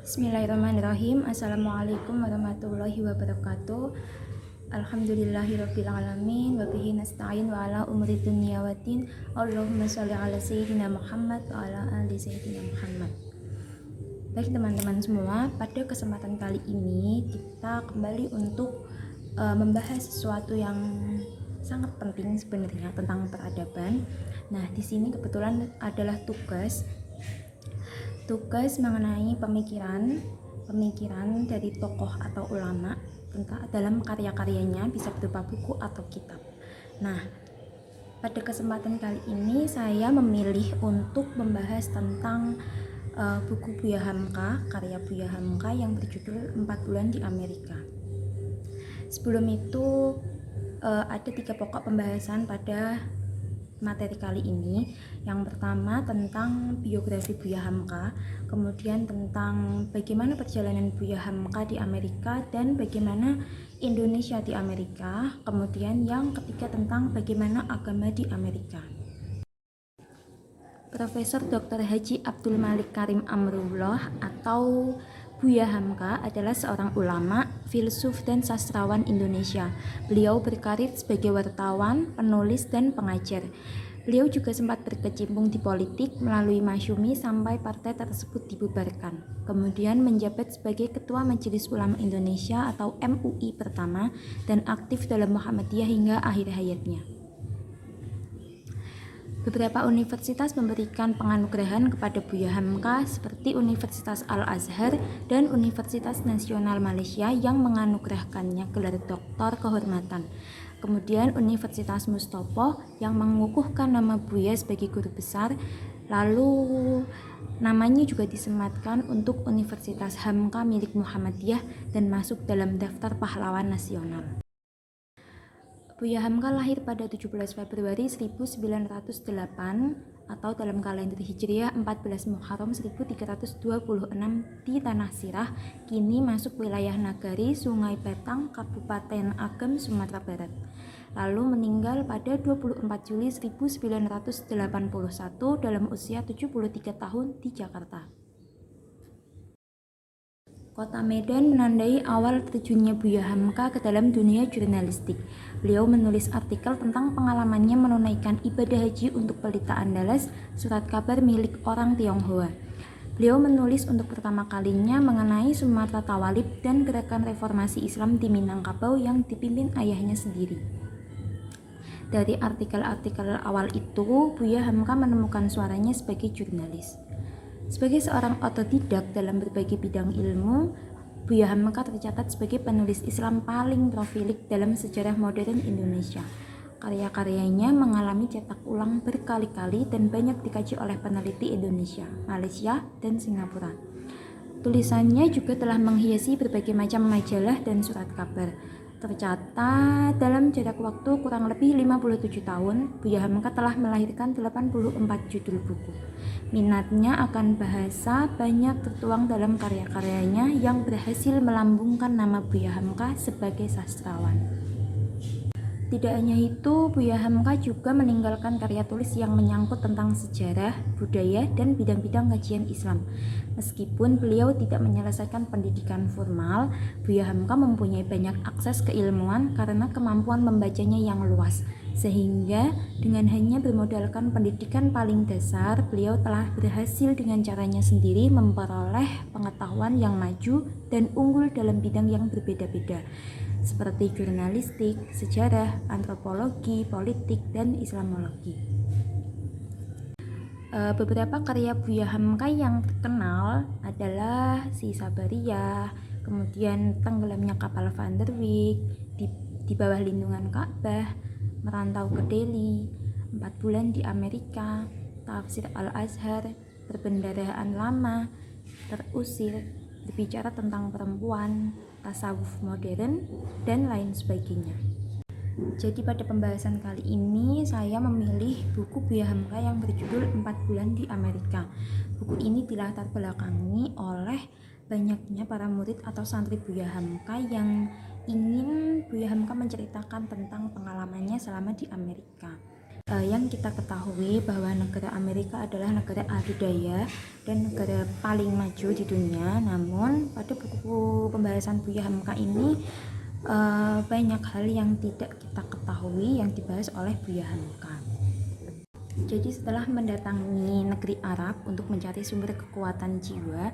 Bismillahirrahmanirrahim. Assalamualaikum warahmatullahi wabarakatuh. Alhamdulillahirabbil alamin wa bihi nasta'in wa ala umuri dunya waddin. Allahumma shalli ala sayyidina Muhammad wa ala ali sayyidina Muhammad. Baik teman-teman semua, pada kesempatan kali ini kita kembali untuk membahas sesuatu yang sangat penting sebenarnya tentang peradaban. Nah, di sini kebetulan adalah tugas mengenai pemikiran dari tokoh atau ulama dalam karya-karyanya, bisa berupa buku atau kitab. Nah, pada kesempatan kali ini saya memilih untuk membahas tentang buku Buya Hamka, karya Buya Hamka yang berjudul 4 Bulan di Amerika. Sebelum itu ada 3 pokok pembahasan pada materi kali ini. Yang pertama tentang biografi Buya Hamka, kemudian tentang bagaimana perjalanan Buya Hamka di Amerika dan bagaimana Indonesia di Amerika, kemudian yang ketiga tentang bagaimana agama di Amerika. Profesor Dr. Haji Abdul Malik Karim Amrullah atau Buya Hamka adalah seorang ulama, filsuf, dan sastrawan Indonesia. Beliau berkarir sebagai wartawan, penulis, dan pengajar. Beliau juga sempat berkecimpung di politik melalui masyumi sampai partai tersebut dibubarkan. Kemudian menjabat sebagai Ketua Majelis Ulama Indonesia atau MUI pertama dan aktif dalam Muhammadiyah hingga akhir hayatnya. Beberapa universitas memberikan penganugerahan kepada Buya Hamka seperti Universitas Al-Azhar dan Universitas Nasional Malaysia yang menganugerahkannya gelar doktor kehormatan. Kemudian Universitas Mustopo yang mengukuhkan nama Buya sebagai guru besar. Lalu namanya juga disematkan untuk Universitas Hamka milik Muhammadiyah dan masuk dalam daftar pahlawan nasional. Buya Hamka lahir pada 17 Februari 1908 atau dalam kalender Hijriah 14 Muharram 1326 di Tanah Sirah, kini masuk wilayah Nagari, Sungai Petang, Kabupaten Agam, Sumatera Barat. Lalu meninggal pada 24 Juli 1981 dalam usia 73 tahun di Jakarta. Kota Medan menandai awal terjunnya Buya Hamka ke dalam dunia jurnalistik. Beliau menulis artikel tentang pengalamannya menunaikan ibadah haji untuk Pelita Andalas, surat kabar milik orang Tionghoa. Beliau menulis untuk pertama kalinya mengenai Sumatera Tawalib dan gerakan reformasi Islam di Minangkabau yang dipimpin ayahnya sendiri. Dari artikel-artikel awal itu, Buya Hamka menemukan suaranya sebagai jurnalis. Sebagai seorang otodidak dalam berbagai bidang ilmu, Buya Hamka tercatat sebagai penulis Islam paling profilik dalam sejarah modern Indonesia. Karya-karyanya mengalami cetak ulang berkali-kali dan banyak dikaji oleh peneliti Indonesia, Malaysia, dan Singapura. Tulisannya juga telah menghiasi berbagai macam majalah dan surat kabar. Tercatat dalam jarak waktu kurang lebih 57 tahun, Buya Hamka telah melahirkan 84 judul buku. Minatnya akan bahasa banyak tertuang dalam karya-karyanya yang berhasil melambungkan nama Buya Hamka sebagai sastrawan. Tidak hanya itu, Buya Hamka juga meninggalkan karya tulis yang menyangkut tentang sejarah, budaya, dan bidang-bidang kajian Islam. Meskipun beliau tidak menyelesaikan pendidikan formal, Buya Hamka mempunyai banyak akses keilmuan karena kemampuan membacanya yang luas. Sehingga dengan hanya bermodalkan pendidikan paling dasar, beliau telah berhasil dengan caranya sendiri memperoleh pengetahuan yang maju dan unggul dalam bidang yang berbeda-beda, seperti jurnalistik, sejarah, antropologi, politik, dan Islamologi. Beberapa karya Buya Hamka yang terkenal adalah Si Sabariyah, kemudian Tenggelamnya Kapal Van der Wijk, di Bawah Lindungan Ka'bah, Merantau ke Delhi, 4 Bulan di Amerika, Tafsir Al-Azhar, Perbendaharaan Lama, Terusir, Berbicara tentang Perempuan, Tasawuf Modern, dan lain sebagainya. Jadi pada pembahasan kali ini saya memilih buku Buya Hamka yang berjudul 4 Bulan di Amerika. Buku ini dilatar belakangi oleh banyaknya para murid atau santri Buya Hamka yang ingin Buya Hamka menceritakan tentang pengalamannya selama di Amerika. Yang kita ketahui bahwa negara Amerika adalah negara adidaya dan negara paling maju di dunia. Namun pada buku pembahasan Buya Hamka ini banyak hal yang tidak kita ketahui yang dibahas oleh Buya Hamka. Jadi setelah mendatangi negeri Arab untuk mencari sumber kekuatan jiwa,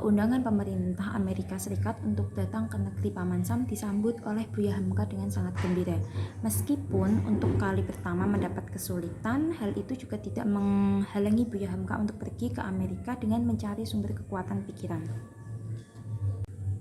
undangan pemerintah Amerika Serikat untuk datang ke negeri Paman Sam disambut oleh Buya Hamka dengan sangat gembira. Meskipun untuk kali pertama mendapat kesulitan, hal itu juga tidak menghalangi Buya Hamka untuk pergi ke Amerika dengan mencari sumber kekuatan pikiran.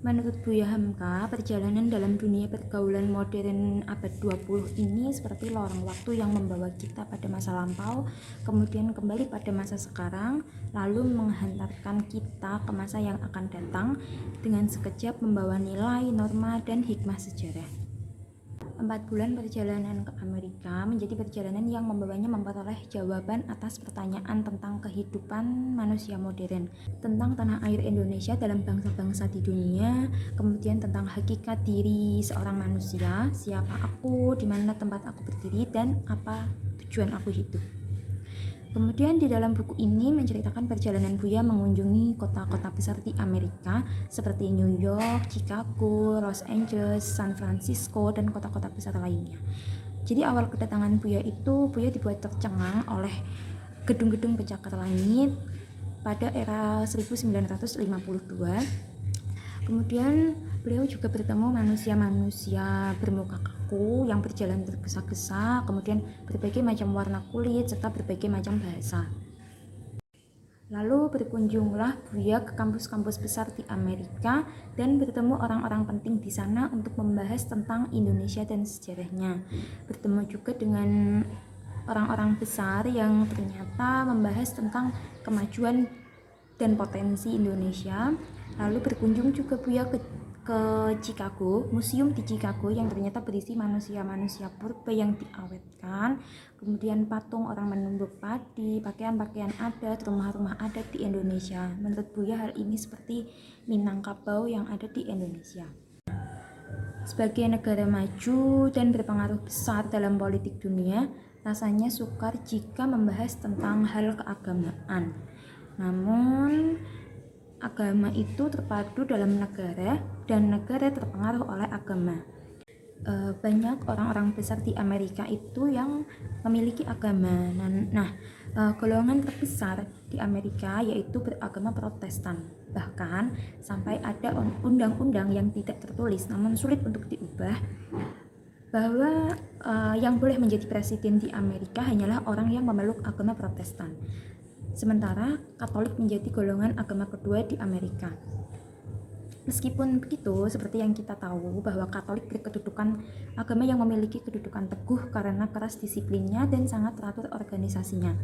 Menurut Buya Hamka, perjalanan dalam dunia pergaulan modern abad 20 ini seperti lorong waktu yang membawa kita pada masa lampau, kemudian kembali pada masa sekarang, lalu menghantarkan kita ke masa yang akan datang dengan sekejap membawa nilai, norma, dan hikmah sejarah. 4 bulan perjalanan ke Amerika menjadi perjalanan yang membawanya memperoleh jawaban atas pertanyaan tentang kehidupan manusia modern, tentang tanah air Indonesia dalam bangsa-bangsa di dunia, kemudian tentang hakikat diri seorang manusia, siapa aku, di mana tempat aku berdiri, dan apa tujuan aku hidup. Kemudian di dalam buku ini menceritakan perjalanan Buya mengunjungi kota-kota besar di Amerika seperti New York, Chicago, Los Angeles, San Francisco, dan kota-kota besar lainnya. Jadi awal kedatangan Buya itu, Buya dibuat tercengang oleh gedung-gedung pencakar langit pada era 1952. Kemudian beliau juga bertemu manusia-manusia bermuka kaku yang berjalan tergesa-gesa, kemudian berbagai macam warna kulit serta berbagai macam bahasa. Lalu berkunjunglah Buya ke kampus-kampus besar di Amerika dan bertemu orang-orang penting di sana untuk membahas tentang Indonesia dan sejarahnya. Bertemu juga dengan orang-orang besar yang ternyata membahas tentang kemajuan dan potensi Indonesia. Lalu berkunjung juga Buya ke Chicago, museum di Chicago yang ternyata berisi manusia-manusia purba yang diawetkan, kemudian patung orang menumbuk padi, pakaian-pakaian adat, rumah-rumah adat di Indonesia. Menurut Buya hal ini seperti Minangkabau yang ada di Indonesia. Sebagai negara maju dan berpengaruh besar dalam politik dunia, rasanya sukar jika membahas tentang hal keagamaan. Namun agama itu terpadu dalam negara dan negara terpengaruh oleh agama. Banyak orang-orang besar di Amerika itu yang memiliki agama. Golongan terbesar di Amerika yaitu beragama Protestan. Bahkan sampai ada undang-undang yang tidak tertulis namun sulit untuk diubah bahwa yang boleh menjadi presiden di Amerika hanyalah orang yang memeluk agama Protestan. Sementara Katolik menjadi golongan agama kedua di Amerika. Meskipun begitu, seperti yang kita tahu bahwa Katolik berkedudukan agama yang memiliki kedudukan teguh karena keras disiplinnya dan sangat teratur organisasinya.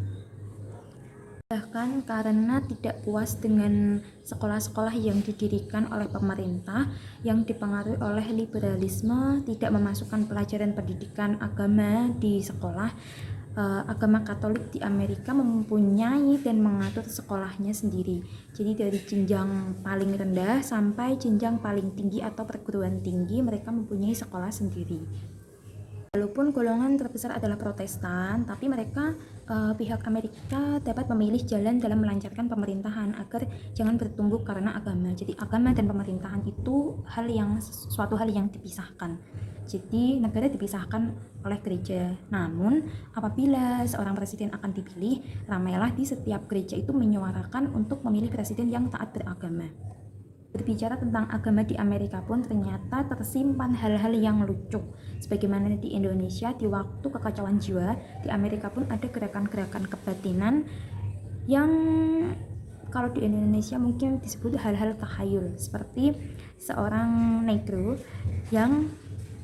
Bahkan karena tidak puas dengan sekolah-sekolah yang didirikan oleh pemerintah yang dipengaruhi oleh liberalisme, tidak memasukkan pelajaran pendidikan agama di sekolah, agama Katolik di Amerika mempunyai dan mengatur sekolahnya sendiri. Jadi dari jenjang paling rendah sampai jenjang paling tinggi atau perguruan tinggi mereka mempunyai sekolah sendiri. Walaupun golongan terbesar adalah Protestan, tapi mereka pihak Amerika dapat memilih jalan dalam melancarkan pemerintahan agar jangan bertumbuh karena agama. Jadi agama dan pemerintahan itu suatu hal yang dipisahkan. Jadi negara dipisahkan oleh gereja. Namun apabila seorang presiden akan dipilih, ramailah di setiap gereja itu menyuarakan untuk memilih presiden yang taat beragama. Berbicara tentang agama di Amerika pun ternyata tersimpan hal-hal yang lucu. Sebagaimana di Indonesia, di waktu kekacauan jiwa, di Amerika pun ada gerakan-gerakan kebatinan yang kalau di Indonesia mungkin disebut hal-hal tahayul, seperti seorang negro yang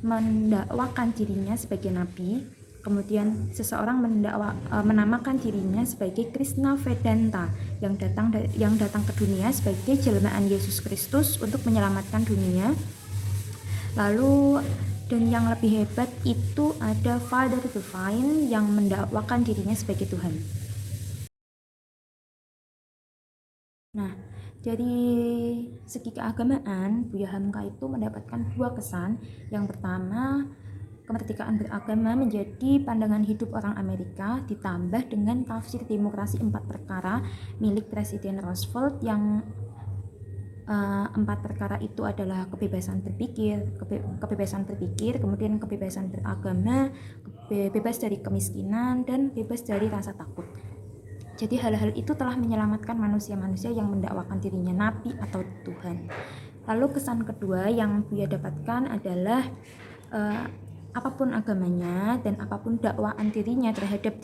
mendakwakan dirinya sebagai nabi, kemudian seseorang menamakan dirinya sebagai Krishna Vedanta yang datang ke dunia sebagai jelmaan Yesus Kristus untuk menyelamatkan dunia. Lalu dan yang lebih hebat itu ada Father Divine yang mendakwakan dirinya sebagai Tuhan. Nah, dari segi keagamaan, Buya Hamka itu mendapatkan dua kesan. Yang pertama, kemerdekaan beragama menjadi pandangan hidup orang Amerika, ditambah dengan tafsir demokrasi 4 perkara milik Presiden Roosevelt yang 4 perkara itu adalah kebebasan berpikir, kemudian kebebasan beragama, bebas dari kemiskinan, dan bebas dari rasa takut. Jadi hal-hal itu telah menyelamatkan manusia-manusia yang mendakwakan dirinya nabi atau Tuhan. Lalu kesan kedua yang Buya dapatkan adalah apapun agamanya dan apapun dakwaan dirinya terhadap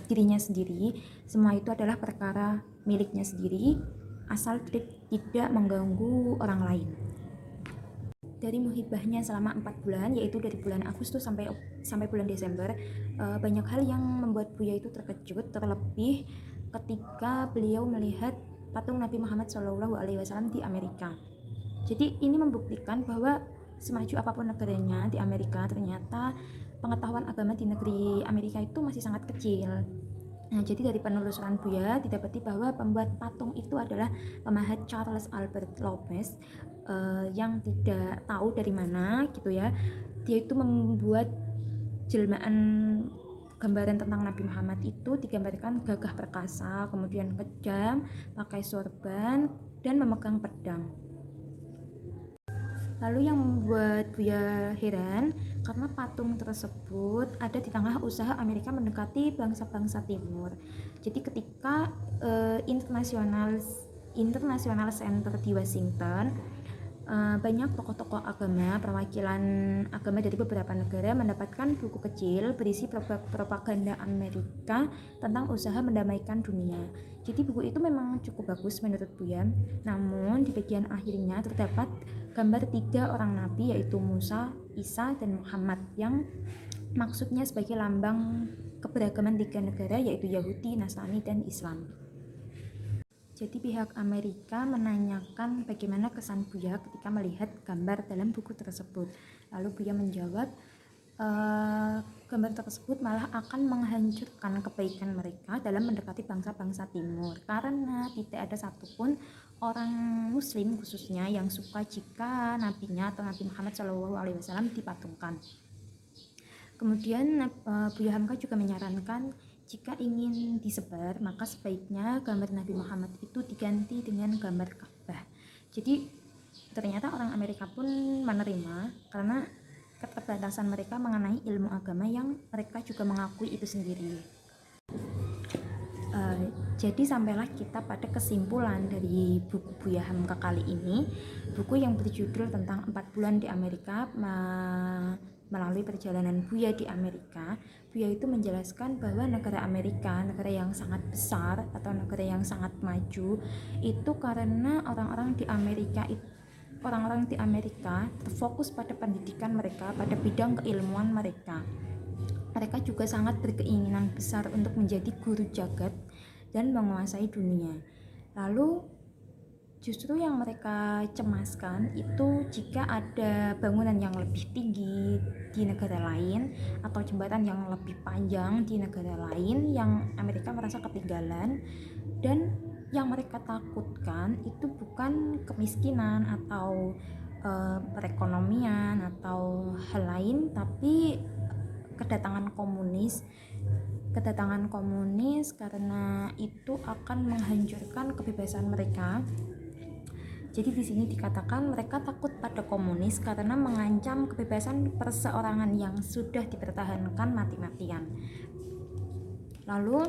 dirinya sendiri, semua itu adalah perkara miliknya sendiri, asal tidak mengganggu orang lain. Dari muhibahnya selama 4 bulan, yaitu dari bulan Agustus sampai bulan Desember, banyak hal yang membuat Buya itu terkejut, terlebih ketika beliau melihat patung Nabi Muhammad SAW di Amerika. Jadi ini membuktikan bahwa semaju apapun negaranya di Amerika, ternyata pengetahuan agama di negeri Amerika itu masih sangat kecil. Nah, jadi dari penelusuran Buya didapati bahwa pembuat patung itu adalah pemahat Charles Albert Lopez, yang tidak tahu dari mana gitu ya. Dia itu membuat jelmaan gambaran tentang Nabi Muhammad itu digambarkan gagah perkasa, kemudian kejam, pakai sorban, dan memegang pedang. Lalu yang membuat Buya heran karena patung tersebut ada di tengah usaha Amerika mendekati bangsa-bangsa timur. Jadi ketika international center di Washington, banyak tokoh-tokoh agama, perwakilan agama dari beberapa negara mendapatkan buku kecil berisi propaganda Amerika tentang usaha mendamaikan dunia. Jadi buku itu memang cukup bagus menurut Buya. Namun di bagian akhirnya terdapat gambar 3 orang nabi, yaitu Musa, Isa, dan Muhammad, yang maksudnya sebagai lambang keberagaman 3 negara, yaitu Yahudi, Nasrani, dan Islam. Jadi pihak Amerika menanyakan bagaimana kesan Buya ketika melihat gambar dalam buku tersebut. Lalu Buya menjawab, gambar tersebut malah akan menghancurkan kebaikan mereka dalam mendekati bangsa-bangsa timur, karena tidak ada satupun orang muslim khususnya yang suka jika nabinya atau Nabi Muhammad SAW dipatungkan. Kemudian Buya Hamka juga menyarankan jika ingin disebar, maka sebaiknya gambar Nabi Muhammad itu diganti dengan gambar Ka'bah. Jadi ternyata orang Amerika pun menerima karena keterbatasan mereka mengenai ilmu agama yang mereka juga mengakui itu sendiri. Jadi sampailah kita pada kesimpulan dari buku Buya Hamka kali ini, buku yang berjudul tentang 4 bulan di Amerika. Melalui perjalanan Buya di Amerika, Buya itu menjelaskan bahwa negara Amerika, negara yang sangat besar atau negara yang sangat maju, itu karena orang-orang di Amerika terfokus pada pendidikan mereka, pada bidang keilmuan mereka. Mereka juga sangat berkeinginan besar untuk menjadi guru jagat dan menguasai dunia. Lalu justru yang mereka cemaskan itu jika ada bangunan yang lebih tinggi di negara lain atau jembatan yang lebih panjang di negara lain yang Amerika merasa ketinggalan, dan yang mereka takutkan itu bukan kemiskinan atau perekonomian atau hal lain, tapi kedatangan komunis karena itu akan menghancurkan kebebasan mereka. Jadi di sini dikatakan mereka takut pada komunis karena mengancam kebebasan perseorangan yang sudah dipertahankan mati-matian. Lalu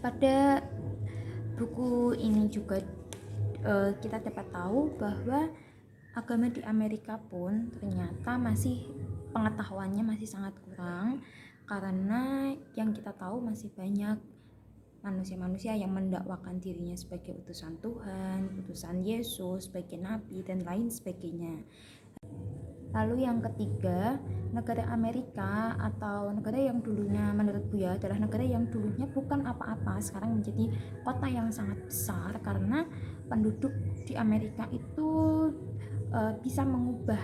pada buku ini juga kita dapat tahu bahwa agama di Amerika pun ternyata pengetahuannya masih sangat kurang, karena yang kita tahu masih banyak manusia-manusia yang mendakwakan dirinya sebagai utusan Tuhan, utusan Yesus, sebagai nabi, dan lain sebagainya. Lalu yang ketiga, negara Amerika atau negara yang dulunya menurut Buya adalah negara yang dulunya bukan apa-apa, sekarang menjadi kota yang sangat besar karena penduduk di Amerika itu bisa mengubah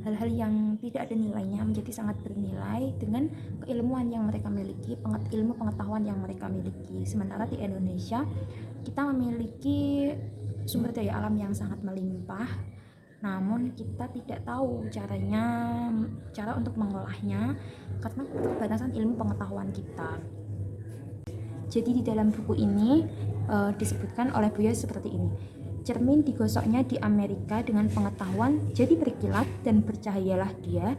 hal-hal yang tidak ada nilainya menjadi sangat bernilai dengan keilmuan yang mereka miliki, ilmu pengetahuan yang mereka miliki. Sementara di Indonesia kita memiliki sumber daya alam yang sangat melimpah, namun kita tidak tahu cara untuk mengolahnya karena keterbatasan ilmu pengetahuan kita. Jadi di dalam buku ini disebutkan oleh Buya seperti ini. Cermin digosoknya di Amerika dengan pengetahuan, jadi berkilat dan bercahayalah dia.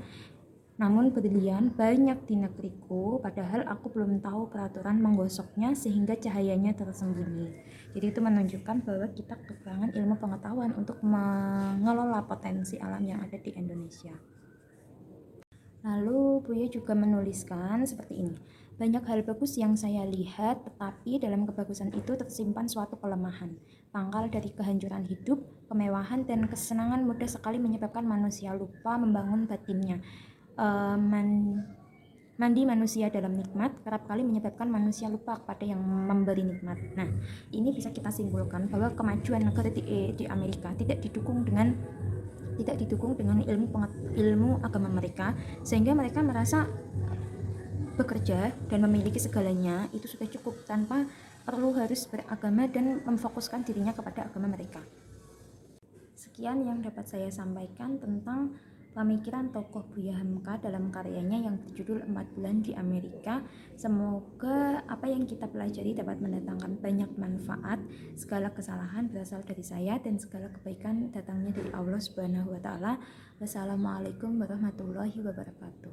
Namun berlian banyak di negeriku, padahal aku belum tahu peraturan menggosoknya sehingga cahayanya tersembunyi. Jadi itu menunjukkan bahwa kita kekurangan ilmu pengetahuan untuk mengelola potensi alam yang ada di Indonesia. Lalu Buya juga menuliskan seperti ini. Banyak hal bagus yang saya lihat, tetapi dalam kebagusan itu tersimpan suatu kelemahan. Pangkal dari kehancuran hidup, kemewahan, dan kesenangan mudah sekali menyebabkan manusia lupa membangun batinnya. Mandi manusia dalam nikmat kerap kali menyebabkan manusia lupa kepada yang memberi nikmat. Nah, ini bisa kita simpulkan bahwa kemajuan negara di Amerika tidak didukung dengan ilmu agama mereka, sehingga mereka merasa bekerja dan memiliki segalanya itu sudah cukup tanpa perlu harus beragama dan memfokuskan dirinya kepada agama mereka. Sekian yang dapat saya sampaikan tentang pemikiran tokoh Buya Hamka dalam karyanya yang berjudul 4 Bulan di Amerika. Semoga apa yang kita pelajari dapat mendatangkan banyak manfaat. Segala kesalahan berasal dari saya dan segala kebaikan datangnya dari Allah Subhanahu wa taala. Wassalamualaikum warahmatullahi wabarakatuh.